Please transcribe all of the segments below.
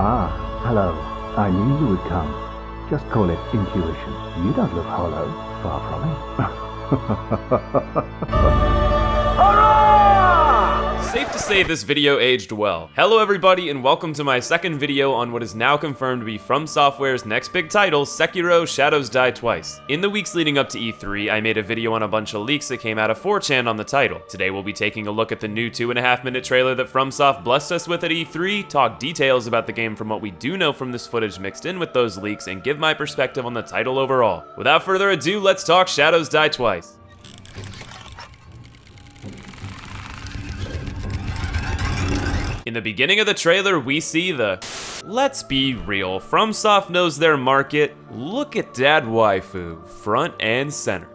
Ah, hello. I knew you would come. Just call it intuition. You don't look hollow. Far from it. Safe to say this video aged well. Hello everybody and welcome to my second video on what is now confirmed to be From Software's next big title, Sekiro: Shadows Die Twice. In the weeks leading up to E3, I made a video on a bunch of leaks that came out of 4chan on the title. Today we'll be taking a look at the new 2.5-minute trailer that FromSoft blessed us with at E3, talk details about the game from what we do know from this footage mixed in with those leaks, and give my perspective on the title overall. Without further ado, let's talk Shadows Die Twice. In the beginning of the trailer, we see the... Let's be real, FromSoft knows their market. Look at that waifu, front and center.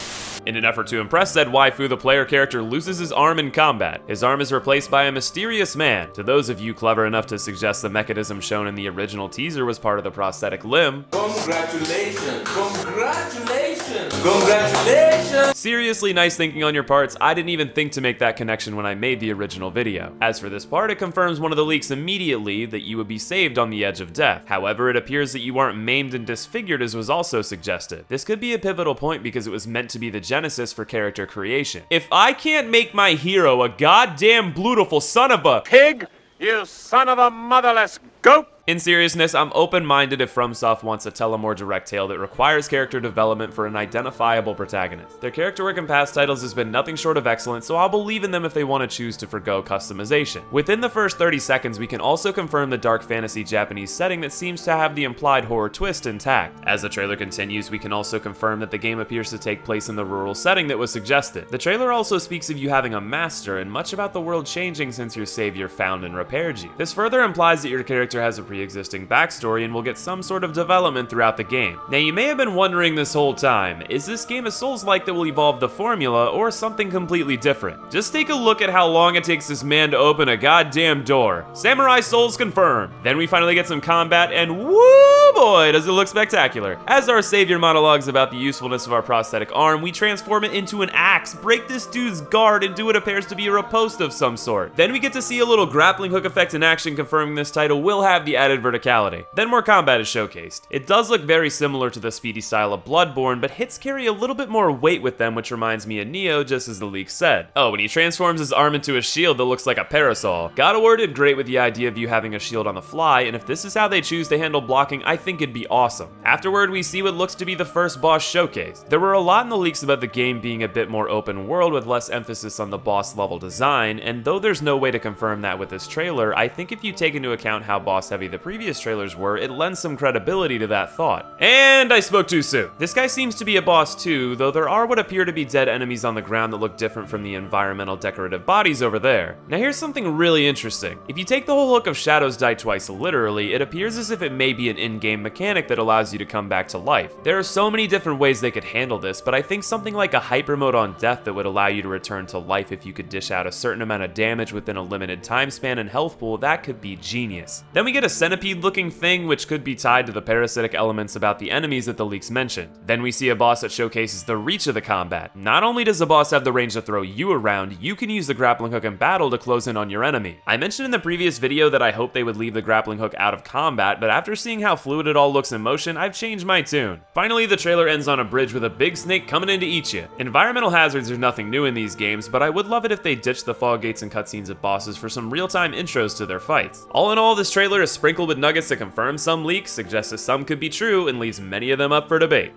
In an effort to impress said waifu, the player character loses his arm in combat. His arm is replaced by a mysterious man. To those of you clever enough to suggest the mechanism shown in the original teaser was part of the prosthetic limb, congratulations, congratulations, congratulations! Seriously nice thinking on your parts. I didn't even think to make that connection when I made the original video. As for this part, it confirms one of the leaks immediately that you would be saved on the edge of death. However, it appears that you aren't maimed and disfigured as was also suggested. This could be a pivotal point because it was meant to be the genesis for character creation. If I can't make my hero a goddamn beautiful son of a pig, you son of a motherless goat! In seriousness, I'm open-minded if FromSoft wants to tell a more direct tale that requires character development for an identifiable protagonist. Their character work in past titles has been nothing short of excellent, so I'll believe in them if they want to choose to forgo customization. Within the first 30 seconds, we can also confirm the dark fantasy Japanese setting that seems to have the implied horror twist intact. As the trailer continues, we can also confirm that the game appears to take place in the rural setting that was suggested. The trailer also speaks of you having a master and much about the world changing since your savior found and repaired you. This further implies that your character has a pre-existing backstory and will get some sort of development throughout the game. Now you may have been wondering this whole time, is this game a Souls-like that will evolve the formula or something completely different? Just take a look at how long it takes this man to open a goddamn door. Samurai Souls confirmed. Then we finally get some combat and woo boy does it look spectacular. As our savior monologues about the usefulness of our prosthetic arm, we transform it into an axe, break this dude's guard, and do what appears to be a riposte of some sort. Then we get to see a little grappling hook effect in action, confirming this title will have the added verticality. Then more combat is showcased. It does look very similar to the speedy style of Bloodborne, but hits carry a little bit more weight with them, which reminds me of Nioh, just as the leak said. Oh, and he transforms his arm into a shield that looks like a parasol. God of War did great with the idea of you having a shield on the fly, and if this is how they choose to handle blocking, I think it'd be awesome. Afterward, we see what looks to be the first boss showcase. There were a lot in the leaks about the game being a bit more open world with less emphasis on the boss level design, and though there's no way to confirm that with this trailer, I think if you take into account how boss heavy the previous trailers were, it lends some credibility to that thought. And I spoke too soon. This guy seems to be a boss too, though there are what appear to be dead enemies on the ground that look different from the environmental decorative bodies over there. Now here's something really interesting. If you take the whole look of Shadows Die Twice literally, it appears as if it may be an in-game mechanic that allows you to come back to life. There are so many different ways they could handle this, but I think something like a hyper mode on death that would allow you to return to life if you could dish out a certain amount of damage within a limited time span and health pool, that could be genius. Then we get a centipede looking thing which could be tied to the parasitic elements about the enemies that the leaks mentioned. Then we see a boss that showcases the reach of the combat. Not only does the boss have the range to throw you around, you can use the grappling hook in battle to close in on your enemy. I mentioned in the previous video that I hope they would leave the grappling hook out of combat, but after seeing how fluid it all looks in motion, I've changed my tune. Finally, the trailer ends on a bridge with a big snake coming in to eat you. Environmental hazards are nothing new in these games, but I would love it if they ditched the fog gates and cutscenes of bosses for some real-time intros to their fights. All in all, this trailer is sprinkled with nuggets that confirm some leaks, suggests that some could be true, and leaves many of them up for debate.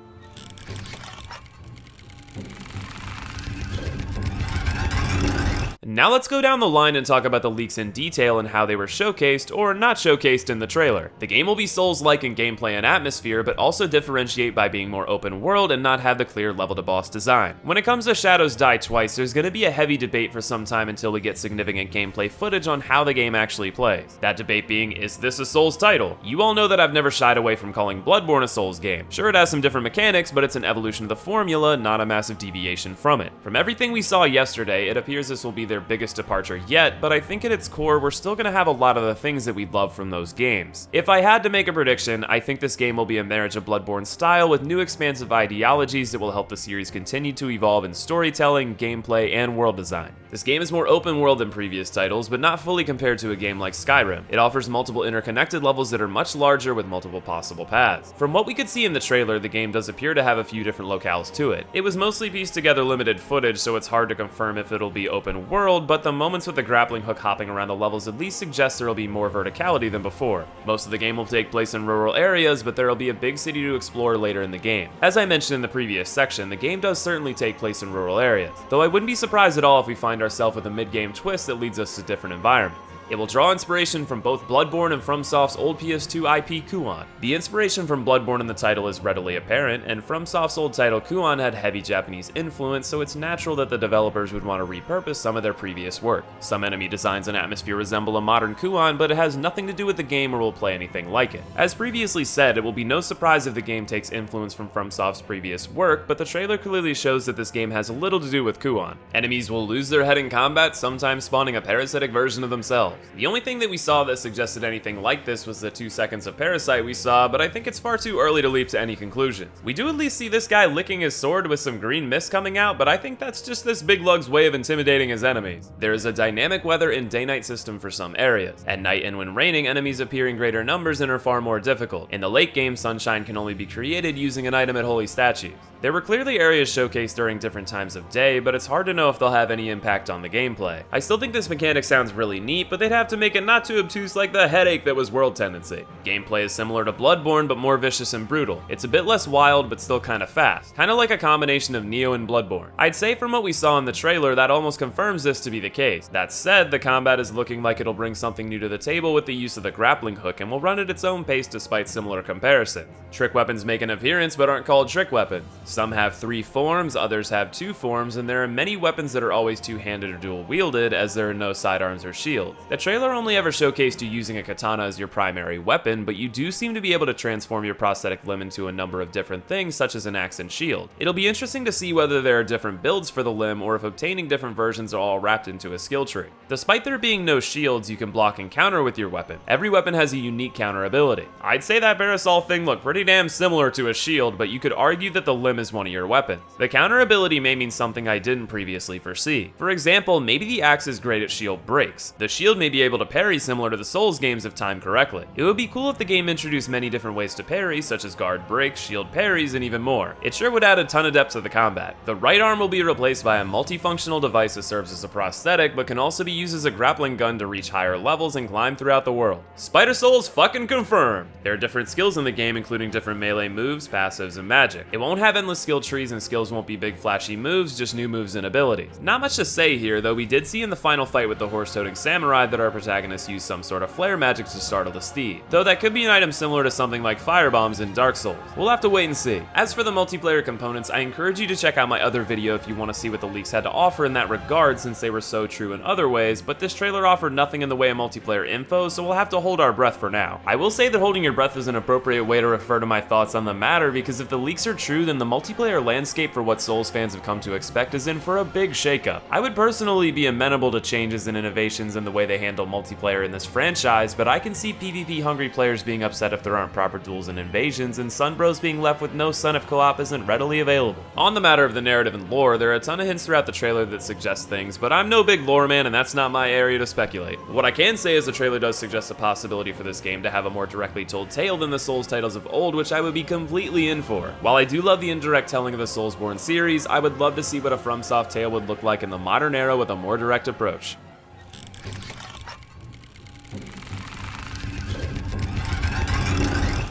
Now let's go down the line and talk about the leaks in detail and how they were showcased or not showcased in the trailer. The game will be Souls-like in gameplay and atmosphere, but also differentiate by being more open world and not have the clear level to boss design. When it comes to Shadows Die Twice, there's going to be a heavy debate for some time until we get significant gameplay footage on how the game actually plays. That debate being, is this a Souls title? You all know that I've never shied away from calling Bloodborne a Souls game. Sure, it has some different mechanics, but it's an evolution of the formula, not a massive deviation from it. From everything we saw yesterday, it appears this will be their biggest departure yet, but I think at its core, we're still gonna have a lot of the things that we love from those games. If I had to make a prediction, I think this game will be a marriage of Bloodborne style with new expansive ideologies that will help the series continue to evolve in storytelling, gameplay, and world design. This game is more open world than previous titles, but not fully compared to a game like Skyrim. It offers multiple interconnected levels that are much larger with multiple possible paths. From what we could see in the trailer, the game does appear to have a few different locales to it. It was mostly pieced together limited footage, so it's hard to confirm if it'll be open world, but the moments with the grappling hook hopping around the levels at least suggest there will be more verticality than before. Most of the game will take place in rural areas, but there will be a big city to explore later in the game. As I mentioned in the previous section, the game does certainly take place in rural areas, though I wouldn't be surprised at all if we find ourselves with a mid-game twist that leads us to different environments. It will draw inspiration from both Bloodborne and FromSoft's old PS2 IP Kuon. The inspiration from Bloodborne in the title is readily apparent, and FromSoft's old title Kuon had heavy Japanese influence, so it's natural that the developers would want to repurpose some of their previous work. Some enemy designs and atmosphere resemble a modern Kuon, but it has nothing to do with the game or will play anything like it. As previously said, it will be no surprise if the game takes influence from FromSoft's previous work, but the trailer clearly shows that this game has little to do with Kuon. Enemies will lose their head in combat, sometimes spawning a parasitic version of themselves. The only thing that we saw that suggested anything like this was the 2 seconds of Parasite we saw, but I think it's far too early to leap to any conclusions. We do at least see this guy licking his sword with some green mist coming out, but I think that's just this big lug's way of intimidating his enemies. There is a dynamic weather and day-night system for some areas. At night and when raining, enemies appear in greater numbers and are far more difficult. In the late game, sunshine can only be created using an item at holy statues. There were clearly areas showcased during different times of day, but it's hard to know if they'll have any impact on the gameplay. I still think this mechanic sounds really neat, but they'd have to make it not too obtuse like the headache that was World Tendency. Gameplay is similar to Bloodborne, but more vicious and brutal. It's a bit less wild, but still kinda fast. Kinda like a combination of Nioh and Bloodborne. I'd say from what we saw in the trailer, that almost confirms this to be the case. That said, the combat is looking like it'll bring something new to the table with the use of the grappling hook, and will run at its own pace despite similar comparisons. Trick weapons make an appearance, but aren't called trick weapons. Some have 3 forms, others have 2 forms, and there are many weapons that are always two-handed or dual-wielded, as there are no sidearms or shields. The trailer only ever showcased you using a katana as your primary weapon, but you do seem to be able to transform your prosthetic limb into a number of different things, such as an axe and shield. It'll be interesting to see whether there are different builds for the limb, or if obtaining different versions are all wrapped into a skill tree. Despite there being no shields, you can block and counter with your weapon. Every weapon has a unique counter ability. I'd say that parasol thing looked pretty damn similar to a shield, but you could argue that the limb is one of your weapons. The counter ability may mean something I didn't previously foresee. For example, maybe the axe is great at shield breaks. The shield may be able to parry similar to the Souls games if timed correctly. It would be cool if the game introduced many different ways to parry, such as guard breaks, shield parries, and even more. It sure would add a ton of depth to the combat. The right arm will be replaced by a multifunctional device that serves as a prosthetic, but can also be used as a grappling gun to reach higher levels and climb throughout the world. Spider Souls fucking confirmed! There are different skills in the game, including different melee moves, passives, and magic. It won't have endless skill trees, and skills won't be big flashy moves, just new moves and abilities. Not much to say here, though we did see in the final fight with the horse-toting samurai that our protagonist used some sort of flare magic to startle the steed, though that could be an item similar to something like firebombs in Dark Souls. We'll have to wait and see. As for the multiplayer components, I encourage you to check out my other video if you want to see what the leaks had to offer in that regard, since they were so true in other ways, but this trailer offered nothing in the way of multiplayer info, so we'll have to hold our breath for now. I will say that holding your breath is an appropriate way to refer to my thoughts on the matter, because if the leaks are true, then the multiplayer landscape for what Souls fans have come to expect is in for a big shakeup. I would personally be amenable to changes and innovations in the way they handle multiplayer in this franchise, but I can see PvP hungry players being upset if there aren't proper duels and invasions, and Sunbros being left with no Son if co-op isn't readily available. On the matter of the narrative and lore, there are a ton of hints throughout the trailer that suggest things, but I'm no big lore man and that's not my area to speculate. What I can say is the trailer does suggest a possibility for this game to have a more directly told tale than the Souls titles of old, which I would be completely in for. While I do love the indirect telling of the Soulsborne series, I would love to see what a FromSoft tale would look like in the modern era with a more direct approach.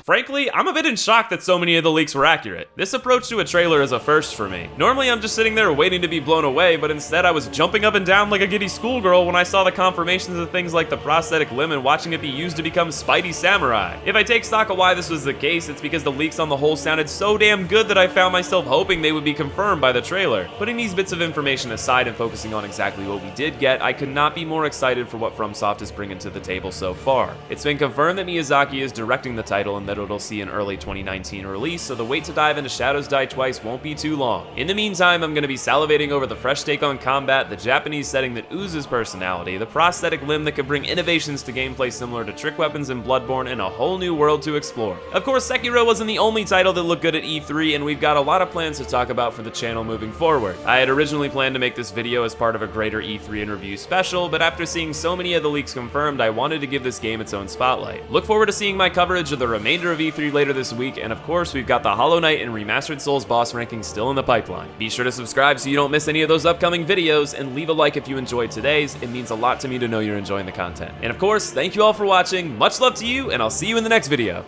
Frankly, I'm a bit in shock that so many of the leaks were accurate. This approach to a trailer is a first for me. Normally I'm just sitting there waiting to be blown away, but instead I was jumping up and down like a giddy schoolgirl when I saw the confirmations of things like the prosthetic limb and watching it be used to become Spidey Samurai. If I take stock of why this was the case, it's because the leaks on the whole sounded so damn good that I found myself hoping they would be confirmed by the trailer. Putting these bits of information aside and focusing on exactly what we did get, I could not be more excited for what FromSoft is bringing to the table so far. It's been confirmed that Miyazaki is directing the title and that that it'll see an early 2019 release, so the wait to dive into Shadows Die Twice won't be too long. In the meantime, I'm going to be salivating over the fresh take on combat, the Japanese setting that oozes personality, the prosthetic limb that could bring innovations to gameplay similar to trick weapons in Bloodborne, and a whole new world to explore. Of course, Sekiro wasn't the only title that looked good at E3, and we've got a lot of plans to talk about for the channel moving forward. I had originally planned to make this video as part of a greater E3 and review special, but after seeing so many of the leaks confirmed, I wanted to give this game its own spotlight. Look forward to seeing my coverage of the remainder of E3 later this week, and of course, we've got the Hollow Knight and Remastered Souls boss rankings still in the pipeline. Be sure to subscribe so you don't miss any of those upcoming videos, and leave a like if you enjoyed today's. It means a lot to me to know you're enjoying the content. And of course, thank you all for watching, much love to you, and I'll see you in the next video.